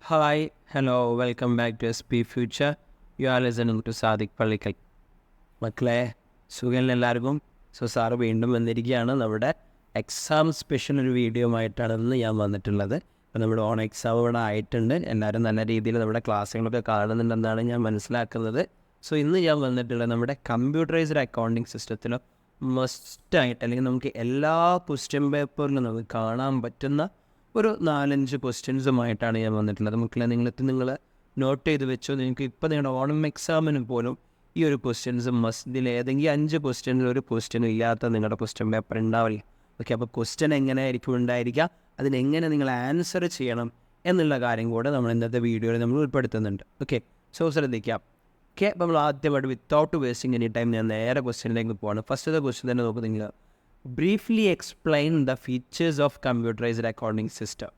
Hi, hello, welcome back to SP Future. You are listening to Sadiq Pallikkal. മക്കളെ സുഖം എല്ലാവർക്കും. Sir വീണ്ടും വന്നിരിക്കുകയാണ്. നമ്മുടെ എക്സാം സ്പെഷ്യൽ ഒരു വീഡിയോ ആയിട്ടാണ് ഇന്ന് ഞാൻ വന്നിട്ടുള്ളത്. അപ്പോൾ നമ്മുടെ ഓൺ എക്സാം ഇവിടെ ആയിട്ടുണ്ട്. എല്ലാവരും നല്ല രീതിയിൽ നമ്മുടെ ക്ലാസ്സുകളൊക്കെ കാണുന്നുണ്ടെന്നാണ് ഞാൻ മനസ്സിലാക്കുന്നത്. ഇന്ന് ഞാൻ വന്നിട്ടുള്ളത് നമ്മുടെ കമ്പ്യൂട്ടറൈസ്ഡ് അക്കൗണ്ടിങ് സിസ്റ്റത്തിൽ മസ്റ്റായിട്ട് അല്ലെങ്കിൽ നമുക്ക് എല്ലാ ക്വസ്റ്റ്യൻ പേപ്പറിലും നമുക്ക് കാണാൻ പറ്റുന്ന ഒരു 4-5 ക്വസ്റ്റ്യൻസുമായിട്ടാണ് ഞാൻ വന്നിട്ടുള്ളത്. മക്കളെ നിങ്ങൾ നോട്ട് ചെയ്ത് വെച്ചോ. നിങ്ങൾക്ക് ഇപ്പോൾ നിങ്ങളുടെ ഓണം എക്സാമിന് പോലും ഈ ഒരു ക്വസ്റ്റ്യൻസ് ഇതിൽ ഏതെങ്കിലും 5 ക്വസ്റ്റ്യനിൽ ഒരു ക്വസ്റ്റ്യനും ഇല്ലാത്ത നിങ്ങളുടെ ക്വസ്റ്റ്യൻ പേപ്പർ ഉണ്ടാവില്ല. ഓക്കെ, അപ്പോൾ ക്വസ്റ്റ്യൻ എങ്ങനെയായിരിക്കും ഉണ്ടായിരിക്കുക, അതിനെങ്ങനെ നിങ്ങൾ ആൻസർ ചെയ്യണം എന്നുള്ള കാര്യം കൂടെ നമ്മൾ ഇന്നത്തെ വീഡിയോയിൽ നമ്മൾ ഉൾപ്പെടുത്തുന്നുണ്ട്. ഓക്കെ, ശ്രദ്ധിക്കാം. ഓക്കെ, അപ്പോൾ നമ്മൾ ആദ്യമായിട്ട് വിത്തൗട്ട് വേസ്റ്റിംഗ് എനി ടൈം ഞാൻ നേരെ ക്വസ്റ്റ്യനിലേക്ക് പോവാണ്. ഫസ്റ്റത്തെ ക്വസ്റ്റ്യൻ തന്നെ നോക്കുക. നിങ്ങൾ briefly explain the features of computerised accounting system.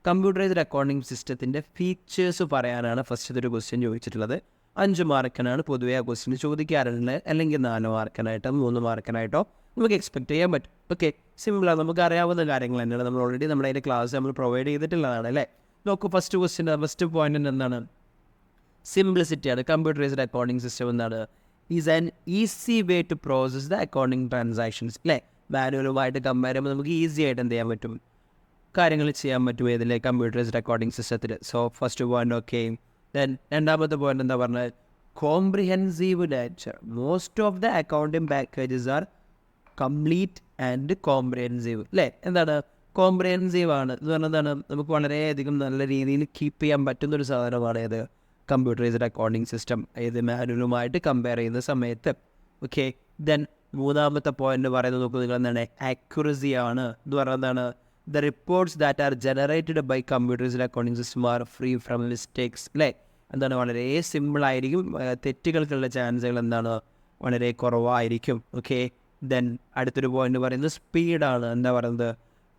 Computerised accounting സിസ്റ്റത്തിൻ്റെ ഫീച്ചേഴ്സ് പറയാനാണ് ഫസ്റ്റത്തെ ഒരു ക്വസ്റ്റ്യൻ ചോദിച്ചിട്ടുള്ളത്. 5 മാർക്കിനാണ് പൊതുവെ ആ ക്വസ്റ്റ്യൻ ചോദിക്കാറുള്ളത്, അല്ലെങ്കിൽ 4 മാർക്കിനായിട്ടോ 3 മാർക്കിനായിട്ടോ നമുക്ക് എക്സ്പെക്ട് ചെയ്യാൻ പറ്റും. ഓക്കെ, സിമ്പിളാണ്, നമുക്ക് അറിയാവുന്ന കാര്യങ്ങൾ തന്നെയാണ്. നമ്മൾ ഓൾറെഡി നമ്മുടെ അതിൻ്റെ ക്ലാസ് നമ്മൾ പ്രൊവൈഡ് ചെയ്തിട്ടുള്ളതാണ് അല്ലേ. നോക്കൂ, ഫസ്റ്റ് പോയിന്റ് എന്താണ്? സിംപ്ലിസിറ്റിയാണ്. കമ്പ്യൂട്ടറൈസ്ഡ് അക്കൗണ്ടിങ് സിസ്റ്റം എന്താണ്? Is an easy way to process the accounting transactions അല്ലേ. മാനുവലുമായിട്ട് കമ്പയർ ചെയ്യുമ്പോൾ നമുക്ക് ഈസി ആയിട്ട് എന്ത് ചെയ്യാൻ പറ്റും, കാര്യങ്ങൾ ചെയ്യാൻ പറ്റും ഇതിലെ കമ്പ്യൂട്ടറൈസ്ഡ് അക്കൗണ്ടിങ് സിസ്റ്റത്തിൽ. First point okay. ദെൻ രണ്ടാമത്തെ പോയിന്റ് എന്താ പറഞ്ഞാൽ? Comprehensive nature. Most of the accounting packages are complete and comprehensive അല്ലേ. എന്താണ് കോംപ്രിഹെൻസീവ് ആണ് എന്ന് പറഞ്ഞാൽ എന്താണ്? നമുക്ക് വളരെയധികം നല്ല രീതിയിൽ കീപ്പ് ചെയ്യാൻ പറ്റുന്നൊരു സാധനമാണ് ഏത് കമ്പ്യൂട്ടറൈസ്ഡ് അക്കൗണ്ടിങ് സിസ്റ്റം, ഏത് മാനുവലുമായിട്ട് കമ്പയർ ചെയ്യുന്ന സമയത്ത്. ഓക്കെ, ദെൻ മൂന്നാമത്തെ പോയിന്റ് പറയുന്നത് നോക്കുക നിങ്ങൾ എന്താണ്? ആക്യുറസി ആണ് എന്ന് പറഞ്ഞാൽ എന്താണ്? The reports that are generated by computerized accounting system are free from mistakes അല്ലേ. എന്താണ്? വളരെ സിമ്പിളായിരിക്കും, തെറ്റുകൾക്കുള്ള ചാൻസുകൾ എന്താണ്? വളരെ കുറവായിരിക്കും. ഓക്കെ, ദെൻ അടുത്തൊരു പോയിന്റ് പറയുന്നത് സ്പീഡാണ്. എന്താ പറയുന്നത്?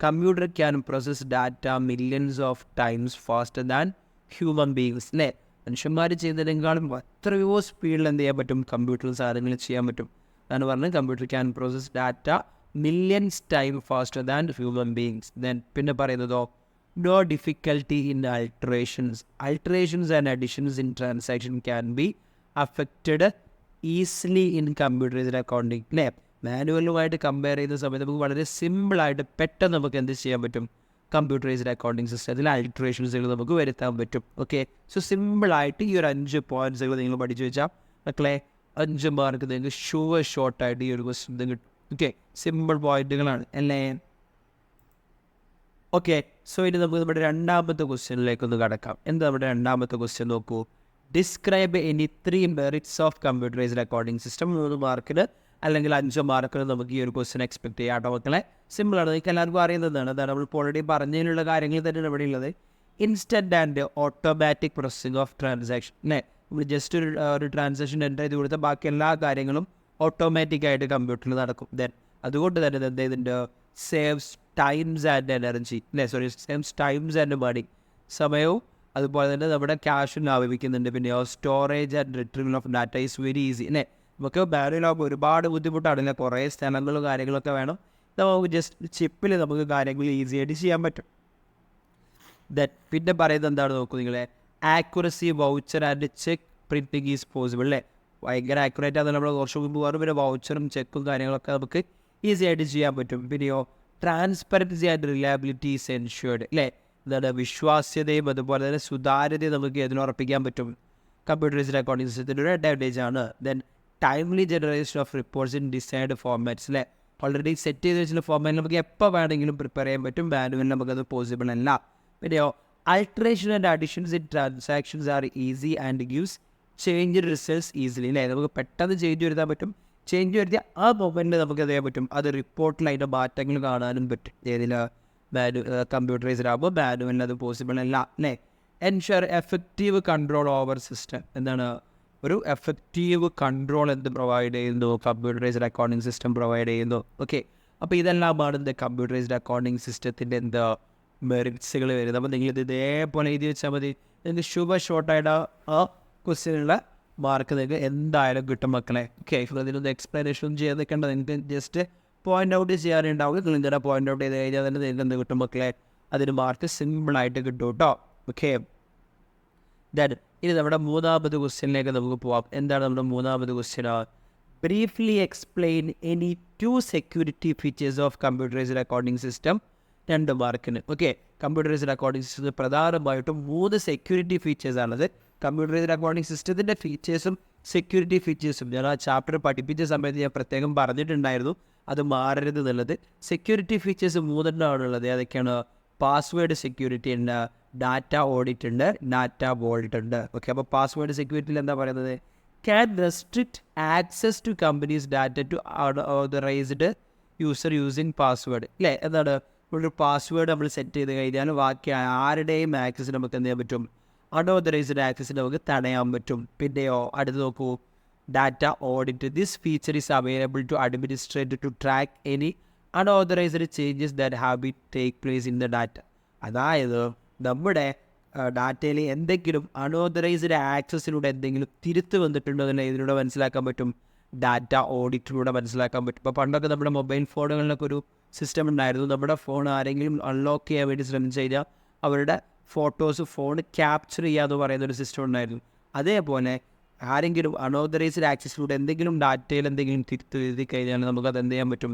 Computer can process data millions of times faster than human beings അല്ലേ. മനുഷ്യന്മാർ ചെയ്യുന്നതിനേക്കാളും എത്രയോ സ്പീഡിൽ എന്ത് ചെയ്യാൻ പറ്റും? കമ്പ്യൂട്ടറിൽ സാധനങ്ങൾ ചെയ്യാൻ പറ്റും. അതാണ് പറഞ്ഞത് computer can process data millions time faster than human beings. Then പിന്നെ പറയുന്നതോ no difficulty in alterations and additions in transaction can be affected easily in computerised accounting അല്ലേ. മാനുവലുമായിട്ട് കമ്പയർ ചെയ്യുന്ന സമയത്ത് നമുക്ക് വളരെ സിമ്പിളായിട്ട് പെട്ടെന്ന് നമുക്ക് എന്ത് ചെയ്യാൻ പറ്റും? കമ്പ്യൂട്ടറൈസ്ഡ് അക്കൗണ്ടിങ് സിസ്റ്റത്തിൽ അൾട്ടറേഷൻസുകൾ നമുക്ക് വരുത്താൻ പറ്റും. ഓക്കെ, സിമ്പിളായിട്ട് ഈ ഒരു 5 പോയിന്റ്സുകൾ നിങ്ങൾ പഠിച്ചു വെച്ചാൽ മക്കളെ 5 മാർക്ക് നിങ്ങൾക്ക് ഷോർട്ടായിട്ട് ഈ ഒരു ക്വസ്റ്റ്യൻ കിട്ടും. ഓക്കെ, സിമ്പിൾ പോയിന്റുകളാണ് അല്ലേ. ഓക്കെ, ഇനി നമുക്ക് നമ്മുടെ രണ്ടാമത്തെ ക്വസ്റ്റ്യനിലേക്കൊന്ന് കടക്കാം. എന്താ നമ്മുടെ രണ്ടാമത്തെ ക്വസ്റ്റ്യൻ നോക്കൂ. Describe any 3 merits of computerised accounting system. 3 മാർക്കിന് അല്ലെങ്കിൽ 5 മാർക്കിന് നമുക്ക് ഈ ഒരു ക്വസ്റ്റ്യൻ എക്സ്പെക്ട് ചെയ്യാം കേട്ടോ മക്കളെ. സിമ്പിളാണ്, നിങ്ങൾക്ക് എല്ലാവർക്കും അറിയുന്നതാണ്. അതാണ് നമ്മളിപ്പോൾ ഓൾറെഡി പറഞ്ഞതിനുള്ള കാര്യങ്ങൾ തന്നെയാണ് ഇവിടെ ഉള്ളത്. Instant and automatic processing of transaction അല്ലേ. നമ്മൾ ജസ്റ്റ് ഒരു ട്രാൻസാക്ഷൻ എൻ്റർ ചെയ്ത് കൊടുത്താൽ ബാക്കി എല്ലാ കാര്യങ്ങളും ഓട്ടോമാറ്റിക്കായിട്ട് കമ്പ്യൂട്ടറിൽ നടക്കും. ദെൻ അതുകൊണ്ട് തന്നെ എന്താ ഇതിൻ്റെ സേവ്സ് ടൈംസ് ആൻഡ് എനർജി അല്ലേ. സേവ്സ് ടൈംസ് ആൻഡ് മണി, സമയവും അതുപോലെ തന്നെ നമ്മുടെ ക്യാഷും ലാഭിക്കുന്നുണ്ട്. പിന്നെ storage and retrieval of data is very easy അല്ലേ. നമുക്ക് മാനുവലാകുമ്പോൾ ഒരുപാട് ബുദ്ധിമുട്ടാണില്ല, കുറേ സ്ഥലങ്ങളും കാര്യങ്ങളൊക്കെ വേണം. നമുക്ക് ജസ്റ്റ് ചിപ്പിൽ നമുക്ക് കാര്യങ്ങൾ ഈസി ആയിട്ട് ചെയ്യാൻ പറ്റും. ദെൻ പിന്നെ പറയുന്നത് എന്താണ് നോക്കൂ നിങ്ങളെ. Accuracy, voucher and check printing is possible അല്ലേ. ഭയങ്കര ആക്യുറേറ്റ് ആണ് നമ്മൾ കുറച്ച് മുമ്പ് പറഞ്ഞു. പിന്നെ വൗച്ചറും ചെക്കും കാര്യങ്ങളൊക്കെ നമുക്ക് ഈസി ആയിട്ട് ചെയ്യാൻ പറ്റും. പിന്നെയോ transparency and reliability is ensured അല്ലേ. എന്താണ്? വിശ്വാസ്യതയും അതുപോലെ തന്നെ സുതാര്യതയും നമുക്ക് ഇതിനുറപ്പിക്കാൻ പറ്റും. കമ്പ്യൂട്ടറൈസ്ഡ് അക്കൗണ്ടിങ് സിസ്റ്റത്തിൻ്റെ ഒരു അഡ്വാൻറ്റേജ് ആണ്. Then timely generation of reports in designed formats അല്ലേ. ഓൾറെഡി സെറ്റ് ചെയ്ത് വെച്ചിട്ടുള്ള ഫോർമാറ്റിൽ നമുക്ക് എപ്പോൾ വേണമെങ്കിലും പ്രിപ്പയർ ചെയ്യാൻ പറ്റും. മാനുവലിൽ നമുക്കത് പോസിബിൾ അല്ല. പിന്നെയോ alteration and additions in transactions are easy and gives change results easily അല്ലേ. നമുക്ക് പെട്ടെന്ന് ചേഞ്ച് വരുത്താൻ പറ്റും. ചേഞ്ച് വരുത്തിയ ആ മൊമെൻറ്റിൽ നമുക്ക് ചെയ്യാൻ പറ്റും. അത് റിപ്പോർട്ടിൽ അതിൻ്റെ മാറ്റങ്ങൾ കാണാനും പറ്റും. ഏതിൽ കമ്പ്യൂട്ടറൈസ്ഡ് ആകുമ്പോൾ മാനുവലിൽ അത് പോസിബിൾ അല്ല അല്ലേ. Ensure effective control over system. എന്താണ്? ഒരു എഫക്റ്റീവ് കൺട്രോൾ എന്ത് പ്രൊവൈഡ് ചെയ്യുന്നു? കമ്പ്യൂട്ടറൈസ്ഡ് അക്കൗണ്ടിങ് സിസ്റ്റം പ്രൊവൈഡ് ചെയ്യുന്നു. ഓക്കെ, അപ്പോൾ ഇതെല്ലാമാണ് എന്ത് കമ്പ്യൂട്ടറൈസ്ഡ് അക്കൗണ്ടിങ് സിസ്റ്റത്തിൻ്റെ എന്താ മെറിറ്റ്സുകൾ വരുന്നത്. അപ്പോൾ നിങ്ങളിത് ഇതേപോലെ എഴുതി വെച്ചാൽ മതി. നിങ്ങൾക്ക് ഷോർട്ടായിട്ട് ആ ക്വസ്റ്റ്യനുള്ള മാർക്ക് നിങ്ങൾക്ക് എന്തായാലും കിട്ടും മക്കളെ. ഓക്കെ, ഇതിനൊന്ന് എക്സ്പ്ലനേഷൻ ചെയ്യാൻ നിൽക്കേണ്ട, നിങ്ങൾക്ക് ജസ്റ്റ് പോയിൻ്റ് ഔട്ട് ചെയ്യാനുണ്ടാവും. നിങ്ങൾ ഇങ്ങനെ പോയിൻ്റ് ഔട്ട് ചെയ്ത് കഴിഞ്ഞാൽ തന്നെ നിങ്ങൾക്ക് എന്ത് കിട്ടും മക്കളെ? അതിന് മാർക്ക് സിമ്പിളായിട്ട് കിട്ടും കേട്ടോ. ഓക്കെ, ദെൻ ഇനി നമ്മുടെ മൂന്നാമത് ക്വസ്റ്റ്യനിലേക്ക് നമുക്ക് പോവാം. എന്താണ് നമ്മുടെ മൂന്നാമത് question? Briefly explain any 2 security features of computerised recording system. 2 മാർക്കിന്. ഓക്കെ, കമ്പ്യൂട്ടറൈസ്ഡ് റെക്കോർഡിംഗ് സിസ്റ്റത്തിൽ പ്രധാനമായിട്ടും 3 സെക്യൂരിറ്റി ഫീച്ചേഴ്സാണത്. കമ്പ്യൂട്ടറൈസ്ഡ് റെക്കോർഡിംഗ് സിസ്റ്റത്തിൻ്റെ ഫീച്ചേഴ്സും സെക്യൂരിറ്റി ഫീച്ചേഴ്സും ഞാൻ ആ ചാപ്റ്റർ പഠിപ്പിച്ച സമയത്ത് ഞാൻ പ്രത്യേകം പറഞ്ഞിട്ടുണ്ടായിരുന്നു, അത് മാറരുത് എന്നുള്ളത്. സെക്യൂരിറ്റി ഫീച്ചേഴ്സ് 3 ഏതൊക്കെയാണ്? പാസ്വേഡ് സെക്യൂരിറ്റി ഉണ്ട്, ഡാറ്റ ഓഡിറ്റ് ഉണ്ട്, ഡാറ്റ വോൾട്ട് ഉണ്ട്. ഓക്കെ, അപ്പോൾ പാസ്വേഡ് സെക്യൂരിറ്റിയിൽ എന്താ പറയുന്നത്? Can restrict access to company's data to authorized user using password. അല്ലേ, എന്താണ് ഒരു പാസ്വേഡ് നമ്മൾ സെറ്റ് ചെയ്ത് കഴിഞ്ഞാൽ ബാക്കി ആരുടെയും ആക്സസ് നമുക്ക് എന്ത് ചെയ്യാൻ പറ്റും? അൺഓതറൈസ്ഡ് ആക്സസ് നമുക്ക് തടയാൻ പറ്റും. പിന്നെയോ അടുത്ത് നോക്കൂ, data audit. This feature is available to administrator to track any unauthorized changes that have been take place in the data. അതായത് നമ്മുടെ ഡാറ്റയിൽ എന്തെങ്കിലും അൺഓതറൈസ്ഡ് ആക്സസിലൂടെ എന്തെങ്കിലും തിരുത്ത് വന്നിട്ടുണ്ടോ എന്ന് ഇതിലൂടെ മനസ്സിലാക്കാൻ പറ്റും. ഡാറ്റ ഓഡിറ്റിലൂടെ മനസ്സിലാക്കാൻ പറ്റും. ഇപ്പോൾ പണ്ടൊക്കെ നമ്മുടെ മൊബൈൽ ഫോണുകളിലൊക്കെ ഒരു സിസ്റ്റം ഉണ്ടായിരുന്നു. നമ്മുടെ ഫോൺ ആരെങ്കിലും അൺലോക്ക് ചെയ്യാൻ വേണ്ടി ശ്രമിച്ചു കഴിഞ്ഞാൽ അവരുടെ ഫോട്ടോസ് ഫോൺ ക്യാപ്ചർ ചെയ്യുക എന്ന് പറയുന്നൊരു സിസ്റ്റം ഉണ്ടായിരുന്നു. അതേപോലെ ആരെങ്കിലും അൺഓതറൈസ്ഡ് ആക്സസിലൂടെ എന്തെങ്കിലും ഡാറ്റയിൽ എന്തെങ്കിലും തിരുത്ത് എഴുതി കഴിഞ്ഞാൽ നമുക്കത് എന്ത് ചെയ്യാൻ പറ്റും?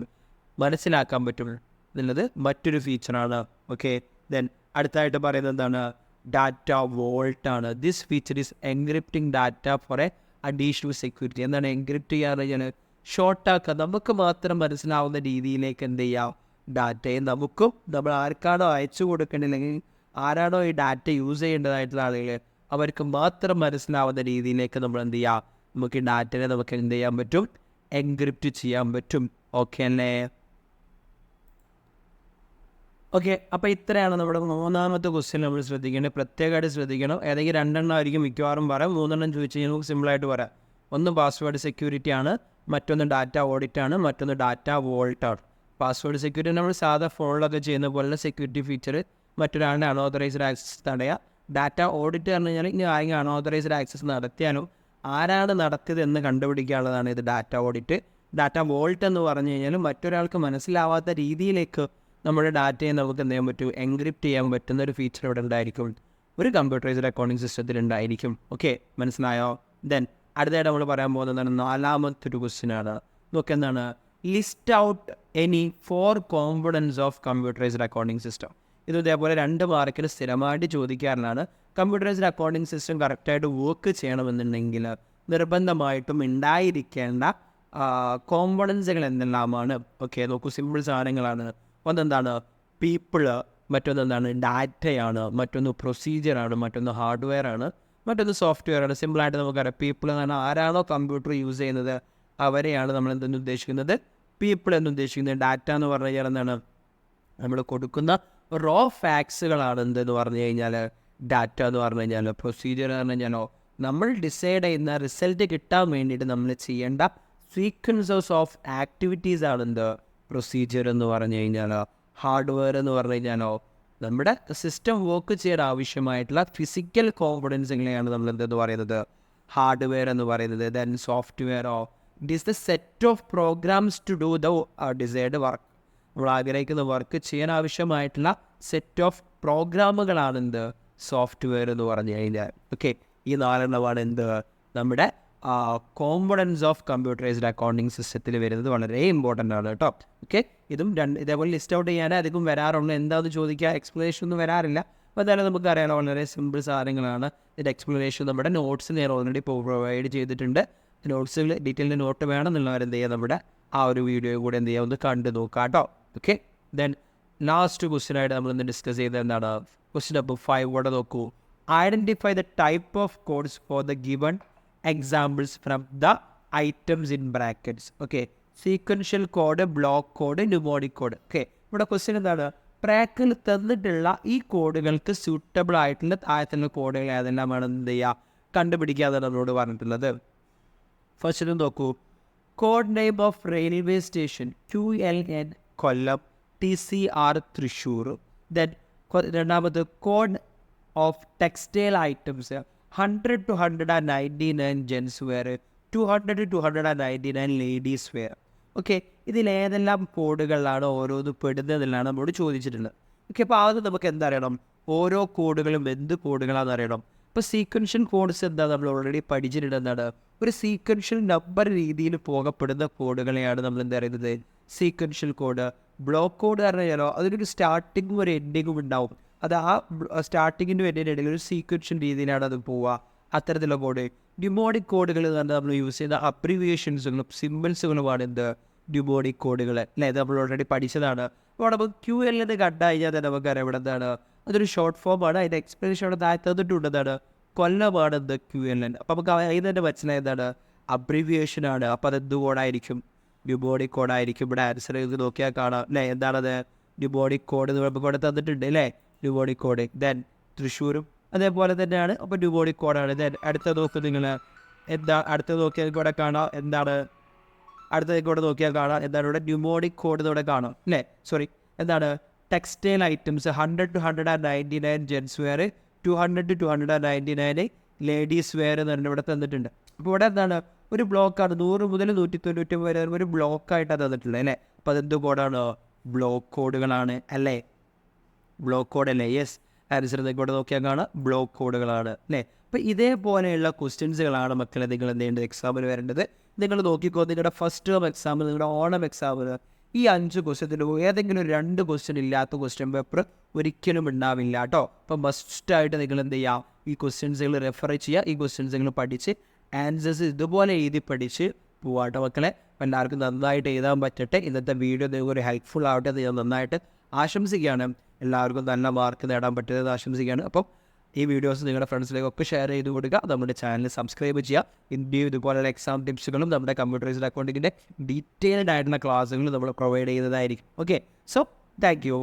മനസ്സിലാക്കാൻ പറ്റും എന്നുള്ളത് മറ്റൊരു ഫീച്ചറാണ്. ഓക്കെ, ദെൻ അടുത്തായിട്ട് പറയുന്നത് എന്താണ്? ഡാറ്റ വോൾട്ടാണ്. This feature is encrypting data for a additional security. എന്താണ് എൻക്രിപ്റ്റ് ചെയ്യാന്ന് പറഞ്ഞാൽ? ഷോർട്ടാക്കുക, നമുക്ക് മാത്രം മനസ്സിലാവുന്ന രീതിയിലേക്ക് എന്ത് ചെയ്യാം? ഡാറ്റയെ നമുക്കും നമ്മൾ ആർക്കാണോ അയച്ചു കൊടുക്കേണ്ടല്ലെങ്കിൽ ആരാണോ ഈ ഡാറ്റ യൂസ് ചെയ്യേണ്ടതായിട്ടുള്ള ആളുകൾ അവർക്ക് മാത്രം മനസ്സിലാവുന്ന രീതിയിലേക്ക് നമ്മൾ എന്ത് ചെയ്യാം? നമുക്ക് ഈ ഡാറ്റയെ നമുക്ക് എന്ത് ചെയ്യാൻ പറ്റും? എൻക്രിപ്റ്റ് ചെയ്യാൻ പറ്റും. ഓക്കെ അല്ലേ? ഓക്കെ, അപ്പോൾ ഇത്രയാണ് നമ്മുടെ മൂന്നാമത്തെ ക്വസ്റ്റ്യൻ നമ്മൾ ശ്രദ്ധിക്കേണ്ടത്. പ്രത്യേകമായിട്ട് ശ്രദ്ധിക്കണം. ഏതെങ്കിലും 2 ആയിരിക്കും മിക്കവാറും പറയാം. 3 ചോദിച്ചു കഴിഞ്ഞാൽ നമുക്ക് സിമ്പിളായിട്ട് പറയാം. ഒന്ന് പാസ്വേഡ് സെക്യൂരിറ്റി ആണ്, മറ്റൊന്ന് ഡാറ്റ ഓഡിറ്റ് ആണ്, മറ്റൊന്ന് ഡാറ്റ വോൾട്ടാണ്. പാസ്വേഡ് സെക്യൂരിറ്റി നമ്മൾ സാധാ ഫോണിലൊക്കെ ചെയ്യുന്ന പോലുള്ള സെക്യൂരിറ്റി ഫീച്ചർ, മറ്റൊരാളുടെ അൺഓതറൈസ്ഡ് ആക്സസ് തടയുക. ഡാറ്റ ഓഡിറ്റ് പറഞ്ഞു കഴിഞ്ഞാൽ ഇനി ആരെങ്കിലും അൺഓതറൈസ്ഡ് ആക്സസ് നടത്തിയാലും ആരാണ് നടത്തിയത് എന്ന് കണ്ടുപിടിക്കാനുള്ളതാണ് ഇത് ഡാറ്റ ഓഡിറ്റ്. ഡാറ്റ വോൾട്ട് എന്ന് പറഞ്ഞു കഴിഞ്ഞാൽ മറ്റൊരാൾക്ക് മനസ്സിലാവാത്ത രീതിയിലേക്ക് നമ്മുടെ ഡാറ്റയെ നമുക്ക് എന്ത് ചെയ്യാൻ പറ്റും? എൻക്രിപ്റ്റ് ചെയ്യാൻ പറ്റുന്ന ഒരു ഫീച്ചർ ഇവിടെ ഉണ്ടായിരിക്കും, ഒരു കമ്പ്യൂട്ടറൈസ്ഡ് അക്കൗണ്ടിങ് സിസ്റ്റത്തിൽ ഉണ്ടായിരിക്കും. ഓക്കെ, മനസ്സിലായോ? ദെൻ അടുത്തായിട്ട് നമ്മൾ പറയാൻ പോകുന്നതാണ് 4ാമത്തെ ക്വസ്റ്റ്യനാണ്. നോക്കെന്താണ്? List out any 4 components of computerised accounting system. ഇത് ഇതേപോലെ 2 മാർക്കിൽ സ്ഥിരമായിട്ട് ചോദിക്കാറുള്ളതാണ്. കമ്പ്യൂട്ടറൈസ്ഡ് അക്കൗണ്ടിങ് സിസ്റ്റം കറക്റ്റായിട്ട് വർക്ക് ചെയ്യണമെന്നുണ്ടെങ്കിൽ നിർബന്ധമായിട്ടും ഉണ്ടായിരിക്കേണ്ട കോമ്പണൻസുകൾ എന്തെല്ലാമാണ്? ഓക്കെ, നോക്കൂ, സിമ്പിൾ സാധനങ്ങളാണ്. ഒന്നെന്താണ്? പീപ്പിള്, മറ്റൊന്നെന്താണ്? ഡാറ്റയാണ്, മറ്റൊന്ന് പ്രൊസീജിയറാണ്, മറ്റൊന്ന് ഹാർഡ്വെയർ ആണ്, മറ്റൊന്ന് സോഫ്റ്റ്വെയർ ആണ്. സിമ്പിളായിട്ട് നമുക്കറിയാം, പീപ്പിൾ എന്ന് പറഞ്ഞാൽ ആരാണോ കമ്പ്യൂട്ടർ യൂസ് ചെയ്യുന്നത് അവരെയാണ് നമ്മൾ എന്തെന്ന് ഉദ്ദേശിക്കുന്നത്? പീപ്പിൾ എന്ന് ഉദ്ദേശിക്കുന്നത്. ഡാറ്റ എന്ന് പറഞ്ഞു കഴിഞ്ഞാൽ എന്താണ്? നമ്മൾ കൊടുക്കുന്ന റോ ഫാക്ട്സുകളാണ് എന്തെന്ന് പറഞ്ഞു കഴിഞ്ഞാൽ ഡാറ്റ എന്ന് പറഞ്ഞു കഴിഞ്ഞാൽ. പ്രൊസീജിയർ എന്ന് പറഞ്ഞു കഴിഞ്ഞാലോ നമ്മൾ ഡിസൈഡ് ചെയ്യുന്ന റിസൾട്ട് കിട്ടാൻ വേണ്ടിയിട്ട് നമ്മൾ ചെയ്യേണ്ട സീക്വൻസസ് ഓഫ് ആക്ടിവിറ്റീസ് ആണ് എന്ത്? പ്രൊസീജിയർ എന്ന് പറഞ്ഞു കഴിഞ്ഞാൽ. ഹാർഡ്വെയർ എന്ന് പറഞ്ഞു കഴിഞ്ഞാലോ നമ്മുടെ സിസ്റ്റം വർക്ക് ചെയ്യാൻ ആവശ്യമായിട്ടുള്ള ഫിസിക്കൽ കോമ്പണൻസുകളെയാണ് നമ്മൾ എന്തെന്ന് പറയുന്നത്? ഹാർഡ്വെയർ എന്ന് പറയുന്നത്. ദെൻ സോഫ്റ്റ്വെയറോ it is the set of programs to do the desired work. നമ്മൾ ആഗ്രഹിക്കുന്ന വർക്ക് ചെയ്യാൻ ആവശ്യമായിട്ടുള്ള സെറ്റ് ഓഫ് പ്രോഗ്രാമുകളാണ് എന്ത്? സോഫ്റ്റ്വെയർ എന്ന് പറഞ്ഞു കഴിഞ്ഞാൽ. ഓക്കെ, ഈ 4 എന്ത്? നമ്മുടെ കോമ്പണൻസ് ഓഫ് കമ്പ്യൂട്ടറൈസ്ഡ് അക്കൗണ്ടിങ് സിസ്റ്റത്തിൽ വരുന്നത് വളരെ ഇമ്പോർട്ടൻ്റ് ആണ് കേട്ടോ. ഓക്കെ, ഇതും ഇതേപോലെ ലിസ്റ്റ് ഔട്ട് ചെയ്യാൻ അധികം വരാറുണ്ട്. എന്താണെന്ന് ചോദിക്കുക, എക്സ്പ്ലനേഷൻ ഒന്നും വരാറില്ല. അപ്പോൾ എന്തായാലും നമുക്കറിയാലോ വളരെ സിമ്പിൾ സാധനങ്ങളാണ്. ഇതിൻ്റെ എക്സ്പ്ലനേഷൻ നമ്മുടെ നോട്ട്സ് ഞാൻ ഓൾറെഡി പ്രൊവൈഡ് ചെയ്തിട്ടുണ്ട്. നോട്ട്സുകൾ ഡീറ്റെയിൽഡ് നോട്ട് വേണമെന്നുള്ളവർ എന്ത് ചെയ്യുക? നമ്മുടെ ആ ഒരു വീഡിയോ കൂടെ എന്ത് ചെയ്യുക? ഒന്ന് കണ്ടു നോക്കാം കേട്ടോ. ഓക്കെ, ദെൻ ലാസ്റ്റ് ക്വസ്റ്റ്യൻ ആയിട്ട് നമ്മളിന്ന് ഡിസ്കസ് ചെയ്തത് എന്താണ്? ക്വസ്റ്റ്യൻ നമ്പർ 5 ഇവിടെ നോക്കൂ. Identify the type of codes for the given examples from the items in brackets. Okay, sequential code, block code, mnemonic code. Okay, ഇവിടെ ക്വസ്റ്റ്യൻ എന്താണ്? ബ്രാക്കറ്റിൽ തന്നിട്ടുള്ള ഈ കോഡുകൾക്ക് സ്യൂട്ടബിൾ ആയിട്ടുള്ള താഴത്തുള്ള കോഡുകൾ ഏതെല്ലാമാണ് എന്ത് ചെയ്യുക? കണ്ടുപിടിക്കാതെ നമ്മളോട് പറഞ്ഞിട്ടുള്ളത്. ഫസ്റ്റ് നോക്കൂ, code name of railway station QLN Kollam, TCR Thrissur. Then രണ്ടാമത് code of textile items 100 to 199 gents wear, 200 to 299 ladies wear. Okay, ഇതിലേതെല്ലാം കോഡുകളിലാണ് ഓരോന്ന് പെടുന്നതെന്നാണ് നമ്മളോട് ചോദിച്ചിട്ടുള്ളത്. ഓക്കെ, അപ്പോൾ ആദ്യം നമുക്ക് എന്തറിയണം? ഓരോ കോഡുകളും എന്ത് കോഡുകളാണെന്ന് അറിയണം. ഇപ്പോൾ സീക്വൻഷ്യൽ കോഡ്സ് എന്താ നമ്മൾ ഓൾറെഡി പഠിച്ചിട്ടുണ്ട്. എന്താണ് ഒരു സീക്വൻഷ്യൽ നമ്പർ രീതിയിൽ പോകപ്പെടുന്ന കോഡുകളെയാണ് നമ്മൾ എന്താ പറയുന്നത് സീക്വൻഷ്യൽ കോഡ്. ബ്ലോക്ക് കോഡ് പറഞ്ഞു കഴിഞ്ഞാലോ അതിനൊരു സ്റ്റാർട്ടിങ്ങും ഒരു എൻഡിങ്ങും ഉണ്ടാവും. അത് ആ സ്റ്റാർട്ടിങ്ങിൻ്റെ എൻഡിൻ്റെ ഇടയിൽ ഒരു സീക്വൻഷ്യൽ രീതിയിലാണ് അത് പോവുക. അത്തരത്തിലുള്ള കോഡ് ന്യൂമോണിക് കോഡുകൾ എന്ന് പറഞ്ഞാൽ നമ്മൾ യൂസ് ചെയ്യുന്ന അബ്രിവിയേഷൻസുകളും സിമ്പിൾസുകളുമാണ് എന്ത് ന്യൂമോണിക് കോഡുകൾ അല്ലേ. ഇത് നമ്മൾ ഓൾറെഡി പഠിച്ചതാണ്. അപ്പോൾ നമുക്ക് QL എന്ന് കണ്ടു കഴിഞ്ഞാൽ തന്നെ നമുക്കറിയാം ഇവിടെ എന്താണ് അതൊരു ഷോർട്ട് ഫോമാണ്. അതിൻ്റെ എക്സ്പ്ലനേഷൻ അവിടെ താഴെ തന്നിട്ടുണ്ടെന്നാണ് കൊല്ലമാണ് എന്ത് QLN. അപ്പോൾ നമുക്ക് അതിൽ തന്നെ മനസ്സിലായതാണ് അബ്രിവിയേഷനാണ്. അപ്പോൾ അതെന്ത് കോഡായിരിക്കും ന്യൂമോണിക് കോഡായിരിക്കും. ഇവിടെ ആൻസർ ചെയ്ത് നോക്കിയാൽ കാണാം അല്ലേ എന്താണത് ന്യൂമോണിക് കോഡ് നമുക്ക് ഇവിടെ തന്നിട്ടുണ്ട് അല്ലേ ന്യൂമോണിക് കോഡ്. ദെൻ തൃശ്ശൂരും അതേപോലെ തന്നെയാണ്. അപ്പോൾ ന്യൂമോണിക് കോഡാണ്. ദെൻ അടുത്ത നോക്ക് നിങ്ങൾ എന്താ അടുത്ത നോക്കിയാൽ ഇവിടെ കാണാം എന്താണ് അടുത്തതൊക്കെ ഇവിടെ നോക്കിയാൽ കാണാം എന്താണ് ഇവിടെ ന്യൂമോണിക് കോഡ് ഇവിടെ കാണാം അല്ലേ. എന്താണ് textile items 100 to 199 gents wear, 200 to 299 ladies wear എന്ന് പറഞ്ഞാൽ ഇവിടെ തന്നിട്ടുണ്ട്. അപ്പോൾ ഇവിടെ എന്താണ് ഒരു ബ്ലോക്കാണ് 100 മുതൽ 199 വരെ ഒരു ബ്ലോക്കായിട്ടാണ് തന്നിട്ടുള്ളത് അല്ലേ. അപ്പോൾ അതെന്ത് കോഡാണ് ബ്ലോക്ക് കോഡുകളാണ് അല്ലേ. ബ്ലോക്ക് കോഡ് അല്ലേ. യെസ് ആൻസർ ഇവിടെ നോക്കിയാൽ കാണാം ബ്ലോക്ക് കോഡുകളാണ് അല്ലേ. അപ്പോൾ ഇതേപോലെയുള്ള ക്വസ്റ്റ്യൻസുകളാണ് മക്കളെ നിങ്ങൾ എന്ത് ചെയ്യേണ്ടത് എക്സാമിന് വരേണ്ടത്. നിങ്ങൾ നോക്കിക്കോ നിങ്ങളുടെ ഫസ്റ്റ് ടേം എക്സാമിന് നിങ്ങളുടെ ഓണം എക്സാമിന് ഈ 5 ക്വസ്റ്റ്യത്തിൻ്റെ ഏതെങ്കിലും ഒരു 2 ക്വസ്റ്റ്യൻ ഇല്ലാത്ത ക്വസ്റ്റ്യൻ പേപ്പർ ഒരിക്കലും ഉണ്ടാവില്ല കേട്ടോ. അപ്പോൾ മസ്റ്റായിട്ട് നിങ്ങൾ എന്ത് ചെയ്യാം ഈ ക്വസ്റ്റ്യൻസുകൾ റെഫർ ചെയ്യുക. ഈ ക്വസ്റ്റ്യൻസുകൾ പഠിച്ച് ആൻസേഴ്സ് ഇതുപോലെ എഴുതി പഠിച്ച് പോവാട്ടോ മക്കളെ. അപ്പോൾ എല്ലാവർക്കും നന്നായിട്ട് എഴുതാൻ പറ്റട്ടെ. ഇന്നത്തെ വീഡിയോ നിങ്ങൾക്ക് ഒരു ഹെൽപ്ഫുൾ ആവട്ടെ എന്ന് ഞാൻ നന്നായിട്ട് ആശംസിക്കുകയാണ്. എല്ലാവർക്കും നല്ല മാർക്ക് നേടാൻ പറ്റുന്നത് ആശംസിക്കുകയാണ്. അപ്പം ഈ വീഡിയോസ് നിങ്ങളുടെ ഫ്രണ്ട്സിലേക്കൊക്കെ ഷെയർ ചെയ്ത് കൊടുക്കുക. നമ്മുടെ ചാനൽ സബ്സ്ക്രൈബ് ചെയ്യുക. ഇന്ത്യയും ഇതുപോലുള്ള എക്സാം ടിപ്സുകളും നമ്മുടെ കമ്പ്യൂട്ടറൈസ്ഡ് അക്കൗണ്ടിങ്ങിൻ്റെ ഡീറ്റെയിൽഡ് ആയിട്ടുള്ള ക്ലാസ്സുകളും നമ്മൾ പ്രൊവൈഡ് ചെയ്യുന്നതായിരിക്കും. Okay, so thank you.